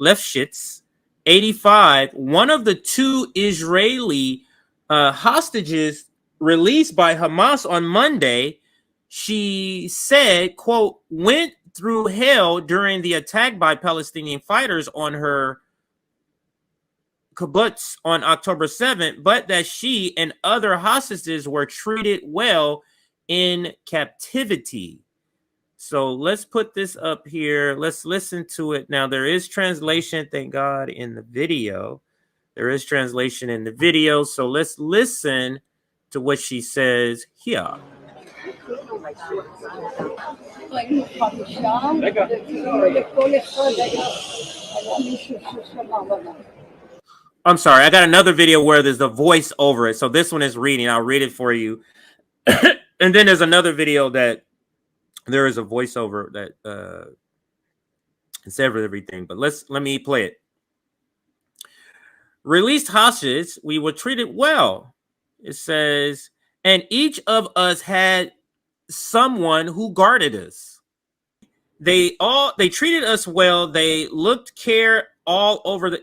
Lefshitz, 85, one of the two Israeli hostages released by Hamas on Monday, she said, quote, went through hell during the attack by Palestinian fighters on her kibbutz on October 7th, but that she and other hostages were treated well in captivity. So let's put this up here. Let's listen to it. Now, there is translation, thank God, in the video. There is translation in the video. So let's listen to what she says here. I'm sorry, I got another video where there's a voice over it. So this one is reading. I'll read it for you. And then there's another video that there is a voiceover that it's everything. But let me play it. Released hostages, we were treated well. It says, and each of us had someone who guarded us. They treated us well. They looked care all over the.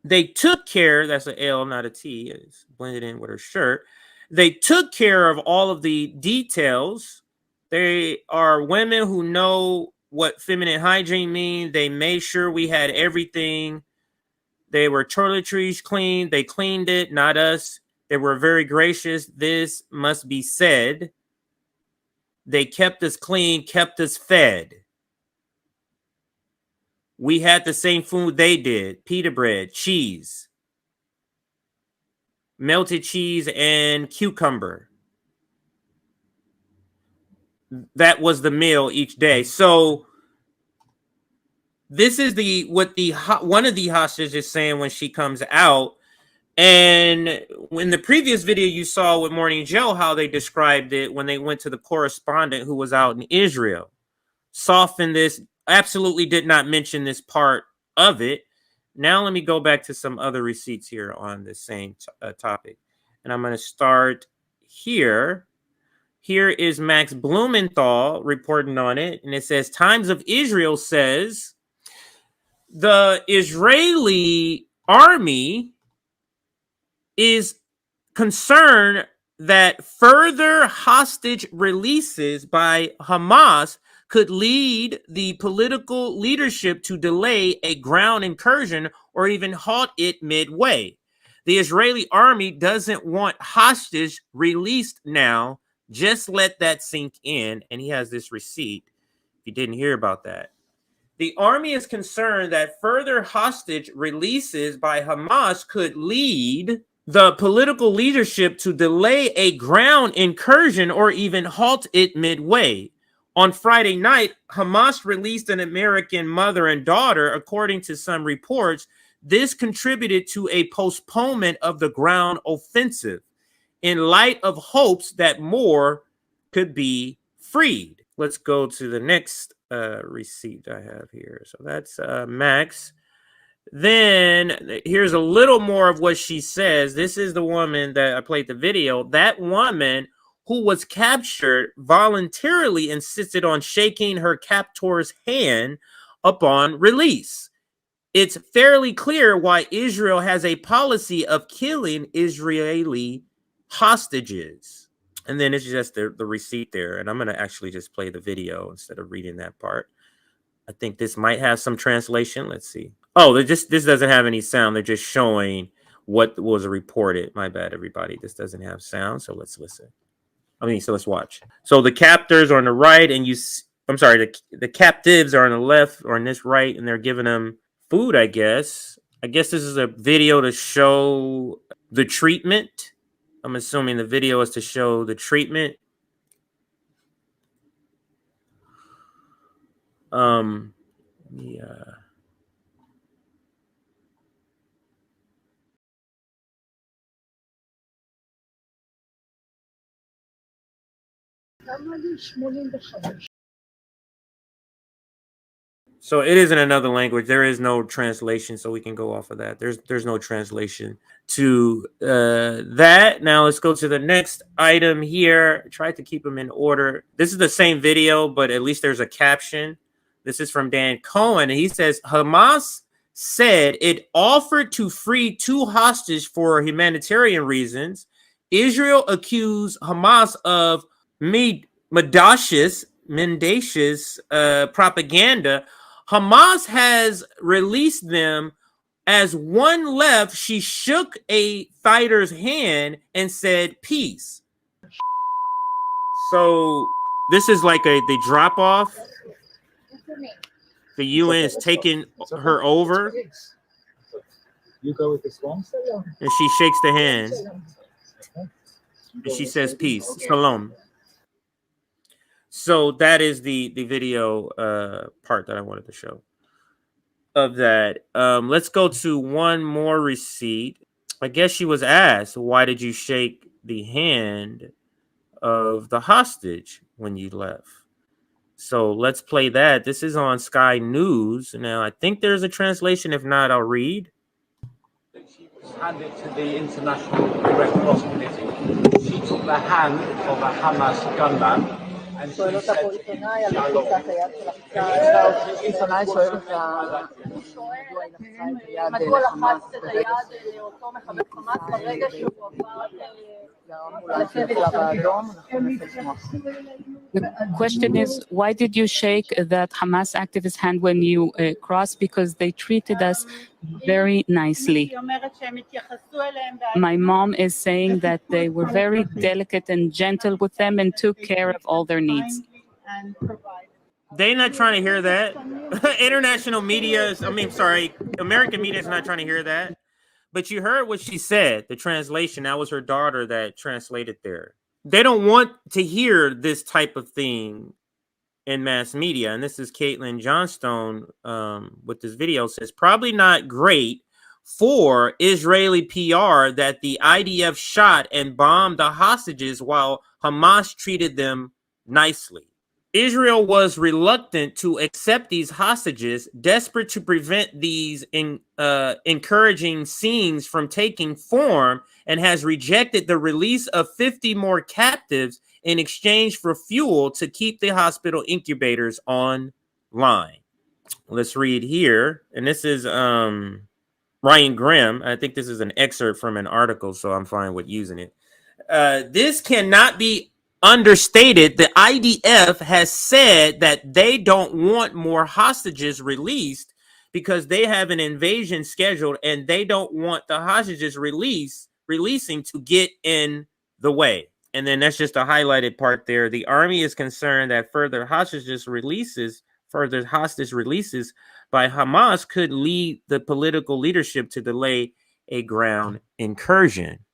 They took care, that's an L, not a T. It's blended in with her shirt. They took care of all of the details. They are women who know what feminine hygiene means. They made sure we had everything. They were toiletries clean. They cleaned it, not us. They were very gracious. This must be said. They kept us clean, kept us fed. We had the same food they did. Pita bread, cheese, melted cheese, and cucumber. That was the meal each day. So this is what one of the hostages is saying when she comes out. And in the previous video you saw with Morning Joe, how they described it when they went to the correspondent who was out in Israel. Softened this. Absolutely did not mention this part of it. Now let me go back to some other receipts here on the same topic. And I'm going to start here. Here is Max Blumenthal reporting on it. And it says, Times of Israel says, the Israeli army is concerned that further hostage releases by Hamas could lead the political leadership to delay a ground incursion or even halt it midway. The Israeli army doesn't want hostages released now. Just let that sink in. And he has this receipt, if you didn't hear about that. The army is concerned that further hostage releases by Hamas could lead the political leadership to delay a ground incursion or even halt it midway. On Friday night, Hamas released an American mother and daughter. According to some reports, this contributed to a postponement of the ground offensive in light of hopes that more could be freed. Let's go to the next receipt I have here. So that's Max. Then here's a little more of what she says. This is the woman that I played the video. That woman who was captured voluntarily insisted on shaking her captor's hand upon release. It's fairly clear why Israel has a policy of killing Israeli hostages. And then it's just the receipt there. And I'm going to actually just play the video instead of reading that part. I think this might have some translation. Let's see. Oh, this doesn't have any sound. They're just showing what was reported. My bad, everybody. This doesn't have sound. So let's listen. So let's watch. So the captors are on the right, and the captives are on the left or on this right, and they're giving them food, I guess. I guess this is a video to show the treatment. I'm assuming the video is to show the treatment. Yeah. So it is in another language. There is no translation, so we can go off of that. There's no translation to that. Now let's go to the next item here. Try to keep them in order. This is the same video, but at least there's a caption. This is from Dan Cohen, and he says Hamas said it offered to free 2 hostages for humanitarian reasons. Israel accused Hamas of mendacious propaganda. Hamas has released them. As one left, she shook a fighter's hand and said, "Peace." So this is like the drop off. The UN is taking her over. You go with this one, and she shakes the hand. And she says, "Peace, shalom." So that is the video part that I wanted to show of that. Let's go to one more receipt. I guess she was asked, "Why did you shake the hand of the hostage when you left?" So let's play that. This is on Sky News. Now, I think there's a translation. If not, I'll read. She was handed to the International Red Cross Committee. She took the hand of a Hamas gunman and she said, The question is, why did you shake that Hamas activist hand when you crossed? Because they treated us very nicely. My mom is saying that they were very delicate and gentle with them and took care of all their needs. They're not trying to hear that. International media, American media is not trying to hear that. But you heard what she said, the translation. That was her daughter that translated there. They don't want to hear this type of thing in mass media. And this is Caitlin Johnstone with this video. Says, probably not great for Israeli PR that the IDF shot and bombed the hostages while Hamas treated them nicely. Israel was reluctant to accept these hostages, desperate to prevent these encouraging scenes from taking form, and has rejected the release of 50 more captives in exchange for fuel to keep the hospital incubators online. Let's read here. And this is Ryan Grimm. I think this is an excerpt from an article, so I'm fine with using it. This cannot be understated. The IDF has said that they don't want more hostages released because they have an invasion scheduled and they don't want the hostages releasing to get in the way. And then that's just a highlighted part there. The army is concerned that further hostage releases by Hamas could lead the political leadership to delay a ground incursion.